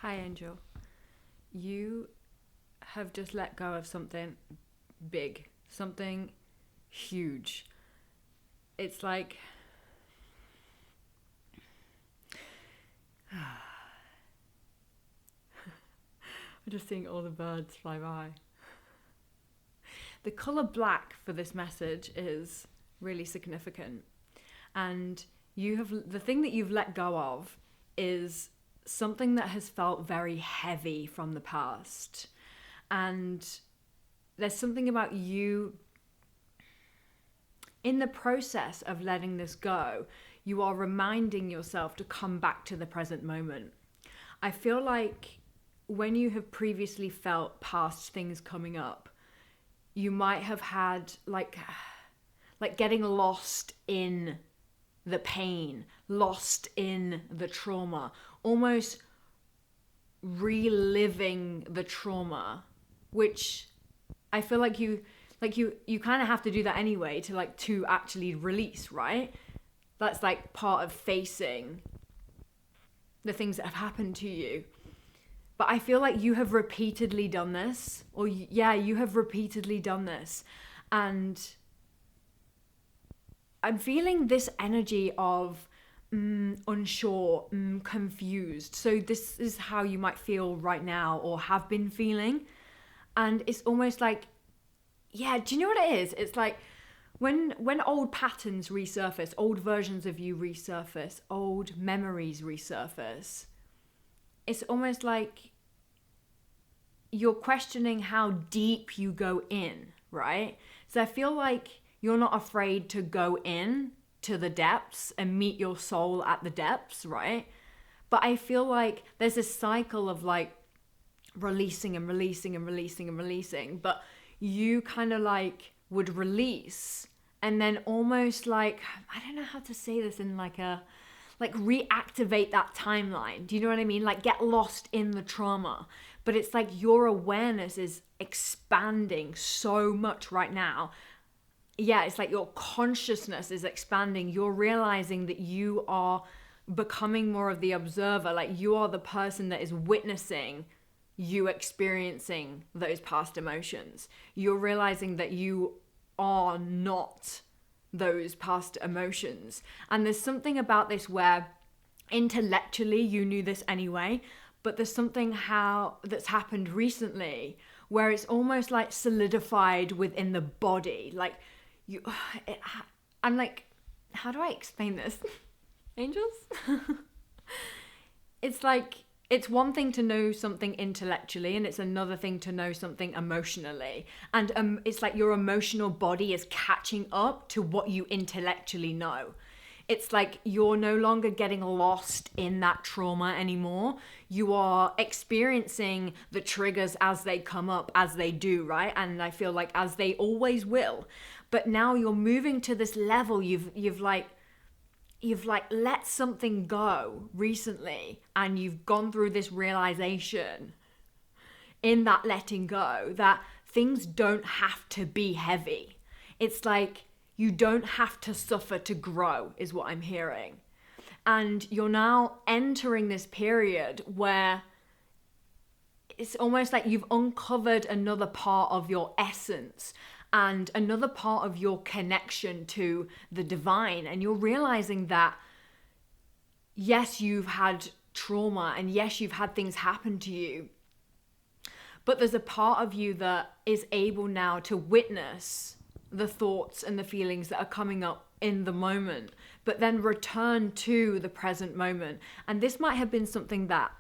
Hi, Angel. You have just let go of something big, something huge. It's like I'm just seeing all the birds fly by. The color black for this message is really significant. And the thing that you've let go of is something that has felt very heavy from the past. And there's something about you in the process of letting this go, you are reminding yourself to come back to the present moment. I feel like when you have previously felt past things coming up, you might have had like getting lost in the pain, lost in the trauma, almost reliving the trauma, which I feel like you kind of have to do that anyway to actually release, right? That's like part of facing the things that have happened to you. But I feel like you have repeatedly done this, you have repeatedly done this. And I'm feeling this energy of unsure, confused. So this is how you might feel right now or have been feeling. And it's almost like, do you know what it is? It's like when old patterns resurface, old versions of you resurface, old memories resurface, it's almost like you're questioning how deep you go in, right? So I feel like you're not afraid to go in to the depths and meet your soul at the depths, right? But I feel like there's a cycle of like releasing and releasing and releasing and releasing, but you kind of like would release and then almost like, I don't know how to say this in like reactivate that timeline. Do you know what I mean? Like get lost in the trauma. But it's like your awareness is expanding so much right now. Yeah, it's like your consciousness is expanding. You're realizing that you are becoming more of the observer. Like you are the person that is witnessing you experiencing those past emotions. You're realizing that you are not those past emotions. And there's something about this where intellectually you knew this anyway, but there's something that's happened recently where it's almost like solidified within the body. Like I'm like, how do I explain this? Angels? It's like, it's one thing to know something intellectually and it's another thing to know something emotionally. And it's like your emotional body is catching up to what you intellectually know. It's like you're no longer getting lost in that trauma anymore. You are experiencing the triggers as they come up, as they do, right? And I feel like as they always will. But now you're moving to this level, you've let something go recently and you've gone through this realization in that letting go that things don't have to be heavy. It's like you don't have to suffer to grow is what I'm hearing. And you're now entering this period where it's almost like you've uncovered another part of your essence and another part of your connection to the divine. And you're realizing that, yes, you've had trauma and yes, you've had things happen to you, but there's a part of you that is able now to witness the thoughts and the feelings that are coming up in the moment, but then return to the present moment. And this might have been something that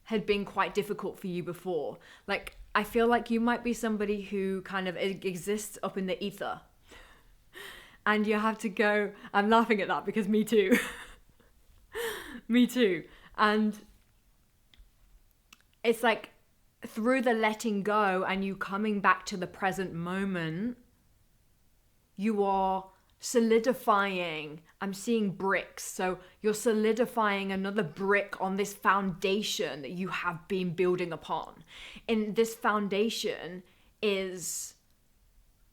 had been quite difficult for you before. Like, I feel like you might be somebody who kind of exists up in the ether. And you have to go, I'm laughing at that because me too. Me too. And it's like through the letting go and you coming back to the present moment, you are solidifying. I'm seeing bricks. So you're solidifying another brick on this foundation that you have been building upon. And this foundation is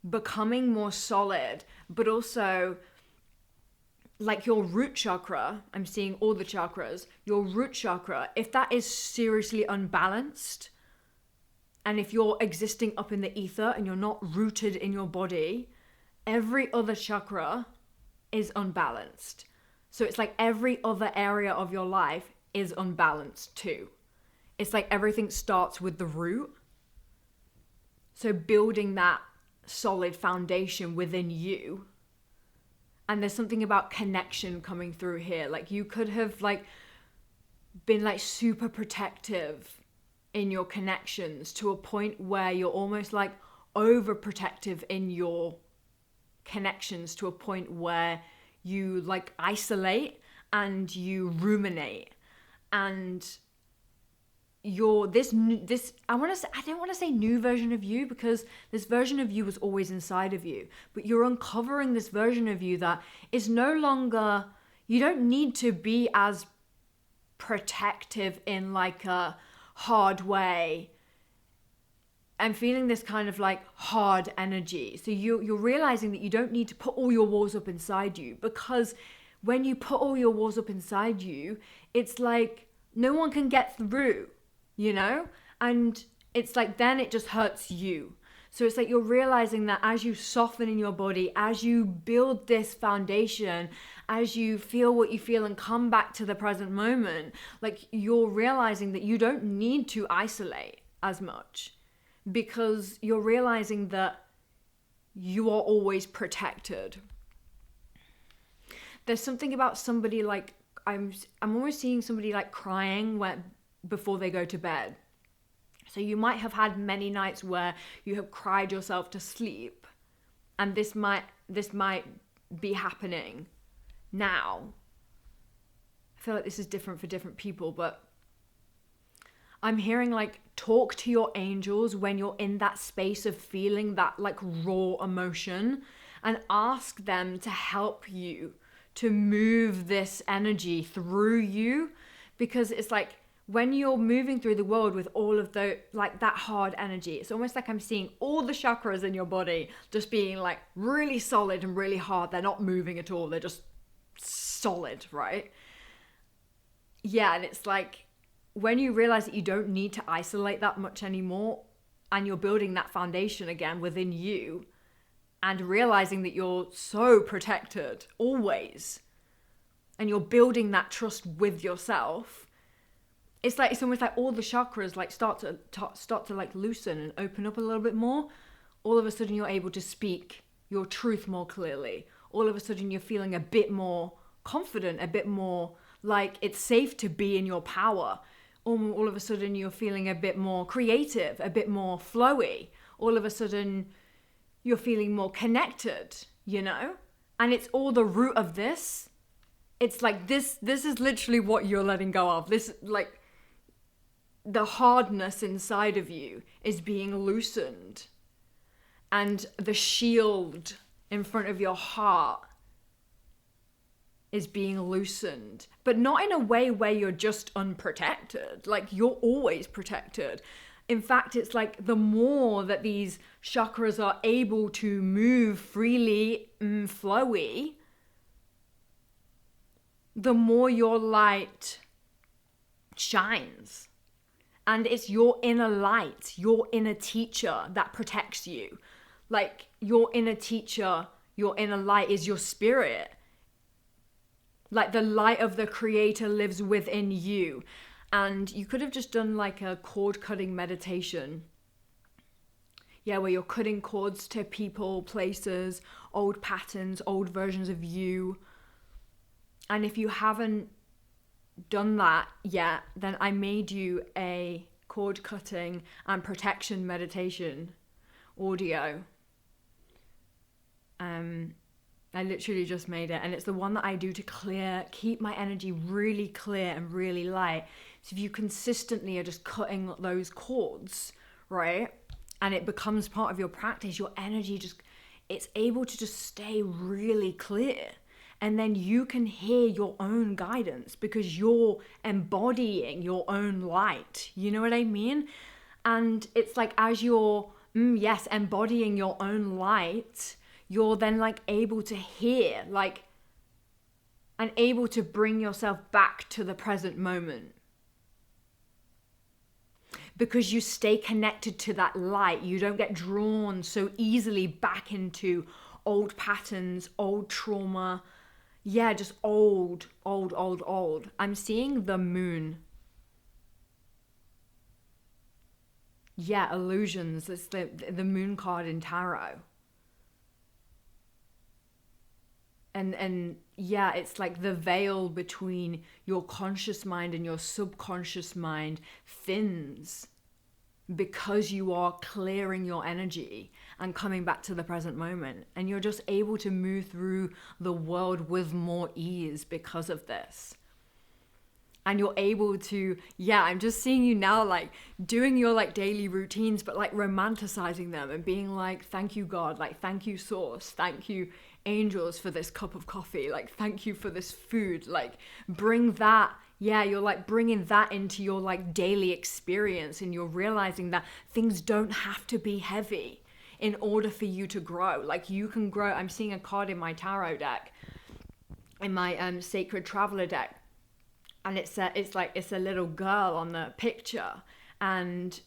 becoming more solid, but also like your root chakra, I'm seeing all the chakras, your root chakra, if that is seriously unbalanced, and if you're existing up in the ether and you're not rooted in your body, every other chakra is unbalanced. So it's like every other area of your life is unbalanced too. It's like everything starts with the root. So building that solid foundation within you. And there's something about connection coming through here. Like you could have like been like super protective in your connections to a point where you're almost like overprotective in your connections to a point where you like isolate and you ruminate, and you're this I don't want to say new version of you, because this version of you was always inside of you, but you're uncovering this version of you that is no longer, you don't need to be as protective in like a hard way. I'm feeling this kind of like hard energy. So you're realizing that you don't need to put all your walls up inside you, because when you put all your walls up inside you, it's like no one can get through, you know? And it's like then it just hurts you. So it's like you're realizing that as you soften in your body, as you build this foundation, as you feel what you feel and come back to the present moment, like you're realizing that you don't need to isolate as much, because you're realizing that you are always protected. There's something about somebody like, I'm always seeing somebody like crying before they go to bed. So you might have had many nights where you have cried yourself to sleep, and this might be happening now. I feel like this is different for different people, but I'm hearing like talk to your angels when you're in that space of feeling that like raw emotion, and ask them to help you to move this energy through you, because it's like when you're moving through the world with all of the like that hard energy, it's almost like I'm seeing all the chakras in your body just being like really solid and really hard. They're not moving at all. They're just solid, right? Yeah, and it's like when you realize that you don't need to isolate that much anymore, and you're building that foundation again within you, and realizing that you're so protected always, and you're building that trust with yourself, it's almost like all the chakras like start to like loosen and open up a little bit more. All of a sudden you're able to speak your truth more clearly. All of a sudden you're feeling a bit more confident, a bit more like it's safe to be in your power. All of a sudden you're feeling a bit more creative, a bit more flowy. All of a sudden you're feeling more connected, you know? And it's all the root of this. It's like this is literally what you're letting go of. This, like, the hardness inside of you is being loosened. And the shield in front of your heart is being loosened. But not in a way where you're just unprotected. Like, you're always protected. In fact, it's like the more that these chakras are able to move freely, flowy, the more your light shines. And it's your inner light, your inner teacher that protects you. Like, your inner teacher, your inner light is your spirit. Like, the light of the creator lives within you. And you could have just done like a cord cutting meditation. Yeah, where you're cutting cords to people, places, old patterns, old versions of you. And if you haven't done that yet, then I made you a cord cutting and protection meditation audio. I literally just made it, and it's the one that I do to keep my energy really clear and really light. So if you consistently are just cutting those cords, right, and it becomes part of your practice, your energy it's able to just stay really clear. And then you can hear your own guidance because you're embodying your own light. You know what I mean? And it's like as you're, embodying your own light, you're then like able to hear like and able to bring yourself back to the present moment. Because you stay connected to that light. You don't get drawn so easily back into old patterns, old trauma. Yeah, just old. I'm seeing the moon. Yeah, illusions. It's the moon card in tarot. And yeah, it's like the veil between your conscious mind and your subconscious mind thins because you are clearing your energy and coming back to the present moment. And you're just able to move through the world with more ease because of this. And you're able to, yeah, I'm just seeing you now like doing your like daily routines, but like romanticizing them and being like, thank you, God, like, thank you, Source, thank you, angels, for this cup of coffee, like, thank you for this food, like, bring that. Yeah, you're like bringing that into your like daily experience, and you're realizing that things don't have to be heavy in order for you to grow. Like, you can grow. I'm seeing a card in my tarot deck, in my sacred traveler deck, and it's a little girl on the picture, and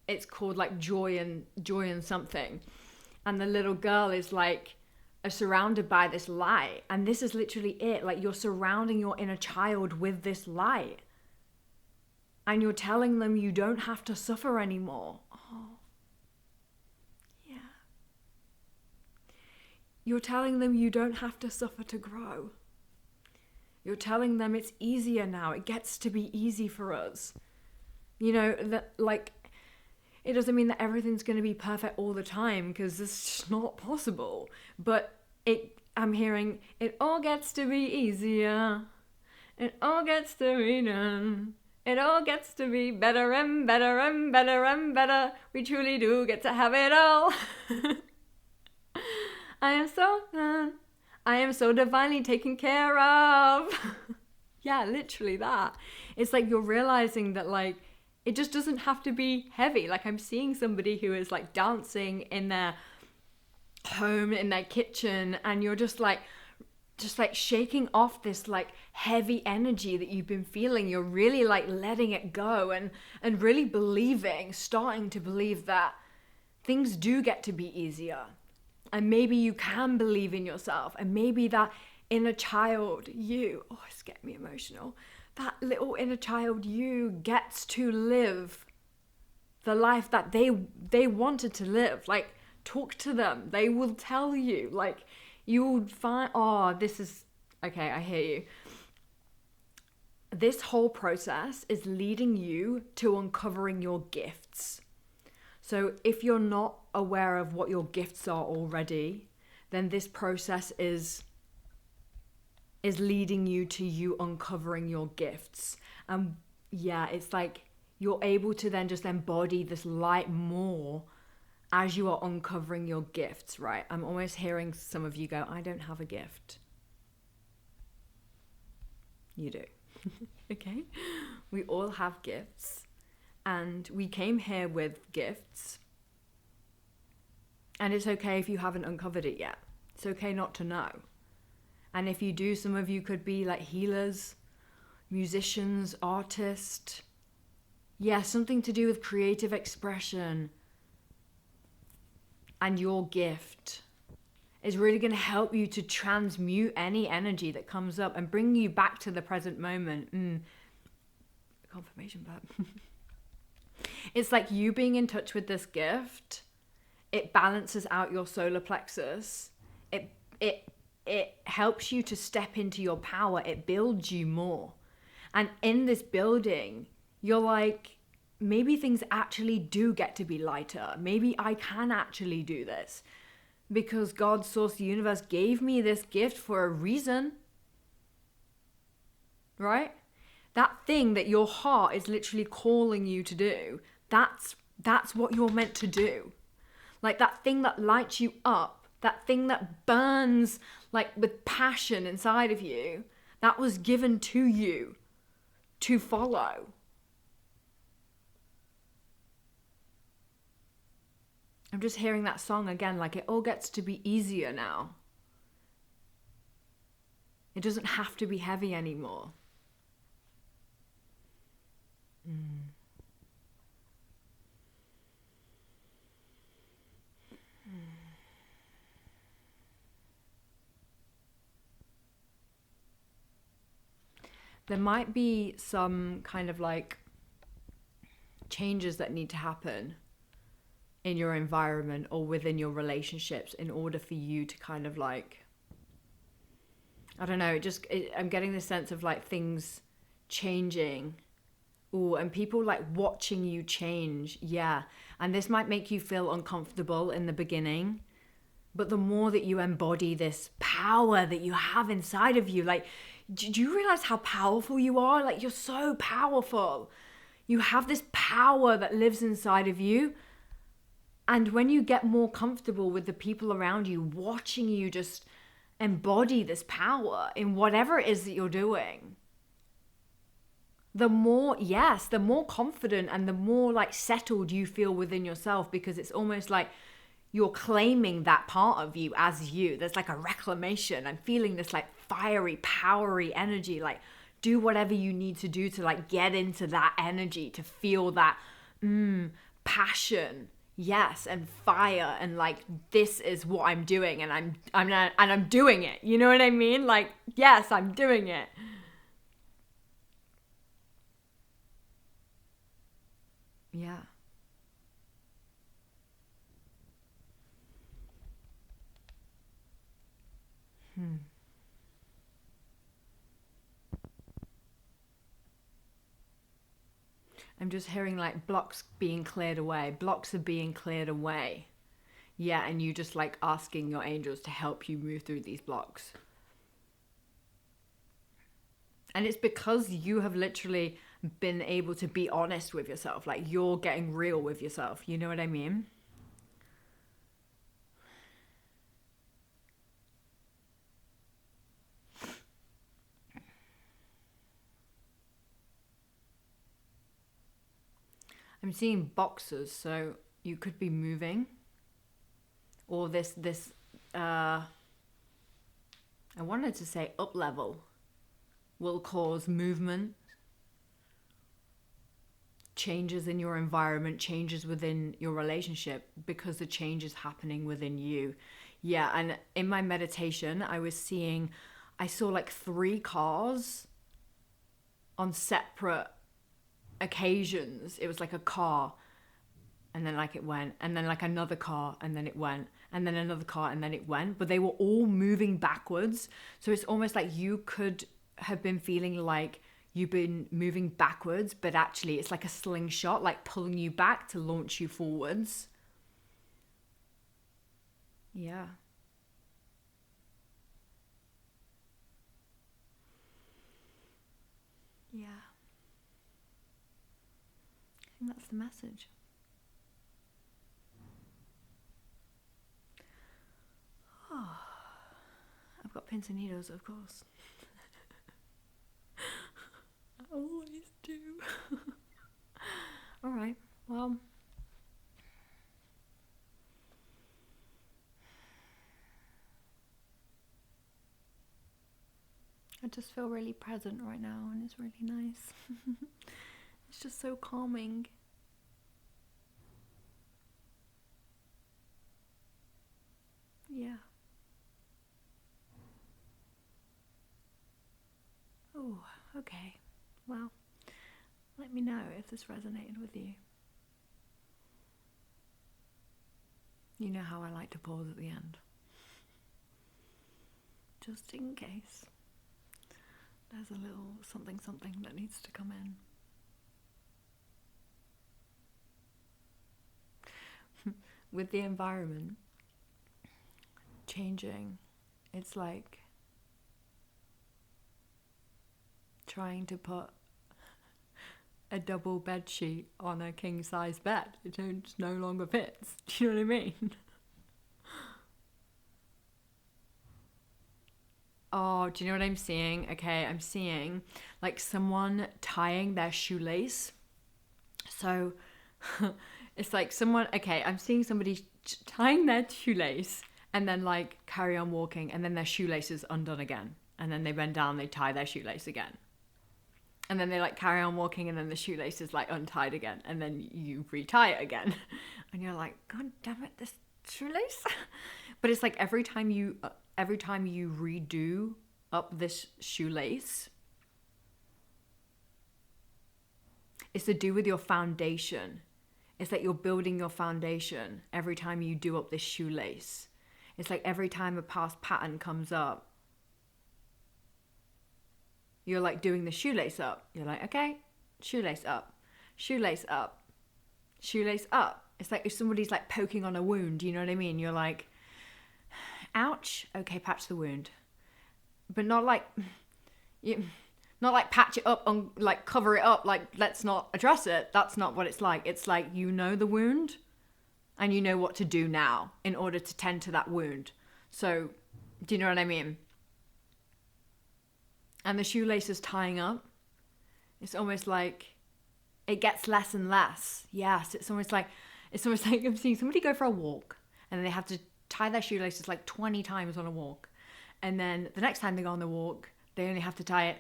it's called like joy and something, and the little girl is like surrounded by this light, and this is literally it. Like, you're surrounding your inner child with this light, and you're telling them you don't have to suffer anymore. Oh, yeah. You're telling them you don't have to suffer to grow. You're telling them it's easier now. It gets to be easy for us. You know, that, like, it doesn't mean that everything's going to be perfect all the time, because it's just not possible. But I'm hearing, it all gets to be easier. It all gets to be done. It all gets to be better and better and better and better. We truly do get to have it all. I am so divinely taken care of. Yeah, literally that. It's like you're realizing that, like, it just doesn't have to be heavy. Like, I'm seeing somebody who is like dancing in their home, in their kitchen, and you're just like shaking off this like heavy energy that you've been feeling. You're really like letting it go, and really starting to believe that things do get to be easier. And maybe you can believe in yourself, and maybe that inner child you, oh, it's getting me emotional, that little inner child you gets to live the life that they wanted to live. Like, talk to them. They will tell you. Like, you'll find, oh, this is, okay, I hear you. This whole process is leading you to uncovering your gifts. So if you're not aware of what your gifts are already, then this process is leading you to you uncovering your gifts. And yeah, it's like you're able to then just embody this light more as you are uncovering your gifts, right? I'm almost hearing some of you go, I don't have a gift. You do. Okay? We all have gifts, and we came here with gifts. And it's okay if you haven't uncovered it yet. It's okay not to know. And if you do, some of you could be like healers, musicians, artists. Yeah, something to do with creative expression. And your gift is really going to help you to transmute any energy that comes up and bring you back to the present moment. Confirmation, but it's like you being in touch with this gift. It balances out your solar plexus. It helps you to step into your power. It builds you more. And in this building, you're like, maybe things actually do get to be lighter. Maybe I can actually do this. Because God, Source, the universe gave me this gift for a reason. Right? That thing that your heart is literally calling you to do, that's what you're meant to do. Like that thing that lights you up, that thing that burns like with passion inside of you, that was given to you to follow. I'm just hearing that song again, like it all gets to be easier now. It doesn't have to be heavy anymore. There might be some kind of like changes that need to happen in your environment or within your relationships in order for you to kind of like, I don't know, I'm getting the sense of like things changing. Ooh, and people like watching you change. Yeah. And this might make you feel uncomfortable in the beginning, but the more that you embody this power that you have inside of you, like, do you realize how powerful you are? Like, you're so powerful. You have this power that lives inside of you. And when you get more comfortable with the people around you, watching you just embody this power in whatever it is that you're doing, the more confident and the more like settled you feel within yourself, because it's almost like you're claiming that part of you as you. There's like a reclamation. I'm feeling this like fiery, powery energy. Like, do whatever you need to do to like get into that energy, to feel that passion, yes, and fire, and like, this is what I'm doing, and I'm doing it. You know what I mean? Like, yes, I'm doing it. Yeah. I'm just hearing like blocks being cleared away. Blocks are being cleared away. Yeah, and you just like asking your angels to help you move through these blocks. And it's because you have literally been able to be honest with yourself. Like, you're getting real with yourself. You know what I mean? I'm seeing boxes, so you could be moving, or I wanted to say up level will cause movement, changes in your environment, changes within your relationship, because the change is happening within you. Yeah, and in my meditation, I saw like 3 cars on separate occasions. It was like a car, and then like it went, and then like another car, and then it went, and then another car, and then it went, but they were all moving backwards. So it's almost like you could have been feeling like you've been moving backwards, but actually it's like a slingshot, like pulling you back to launch you forwards. Yeah. Yeah. I think that's the message. Oh, I've got pins and needles, of course. I always do. All right, well, I just feel really present right now, and it's really nice. It's just so calming. Yeah. Oh, okay. Well, let me know if this resonated with you. You know how I like to pause at the end. Just in case there's a little something that needs to come in. With the environment changing, it's like trying to put a double bed sheet on a king size bed. It just no longer fits. Do you know what I mean? Oh, do you know what I'm seeing? Okay, I'm seeing like someone tying their shoelace. So it's like I'm seeing somebody tying their shoelace and then like carry on walking, and then their shoelace is undone again. And then they bend down, they tie their shoelace again. And then they like carry on walking, and then the shoelace is like untied again. And then you retie it again. And you're like, God damn it, this shoelace. But it's like every time you redo up this shoelace, it's to do with your foundation. It's like you're building your foundation every time you do up this shoelace. It's like every time a past pattern comes up, you're like doing the shoelace up. You're like, okay, shoelace up, shoelace up, shoelace up. It's like if somebody's like poking on a wound, you know what I mean? You're like, ouch, okay, patch the wound. But not like patch it up and like cover it up, like let's not address it. That's not what it's like. It's like you know the wound and you know what to do now in order to tend to that wound. So, do you know what I mean? And the shoelace is tying up. It's almost like it gets less and less. Yes, it's almost like I'm seeing somebody go for a walk and then they have to tie their shoelaces like 20 times on a walk. And then the next time they go on the walk, they only have to tie it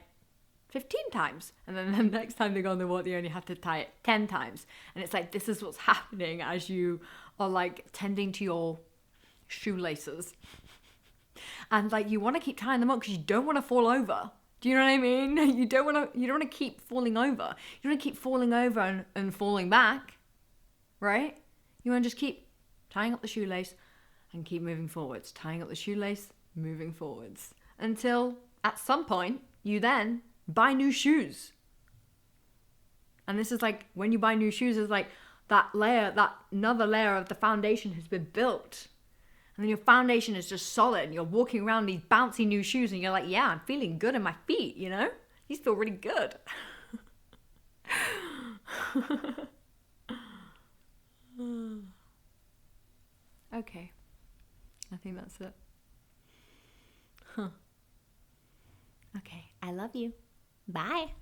15 times. And then the next time they go on the walk, they only have to tie it 10 times. And it's like, this is what's happening as you are like tending to your shoelaces. And like, you want to keep tying them up because you don't want to fall over. Do you know what I mean? You don't want to keep falling over. You want to keep falling over and falling back, right? You want to just keep tying up the shoelace and keep moving forwards. Tying up the shoelace, moving forwards. Until at some point, you then buy new shoes. And this is like, when you buy new shoes, it's like that another layer of the foundation has been built. And then your foundation is just solid. And you're walking around these bouncy new shoes and you're like, yeah, I'm feeling good in my feet, you know? These feel really good. Okay. I think that's it. Okay. I love you. Bye.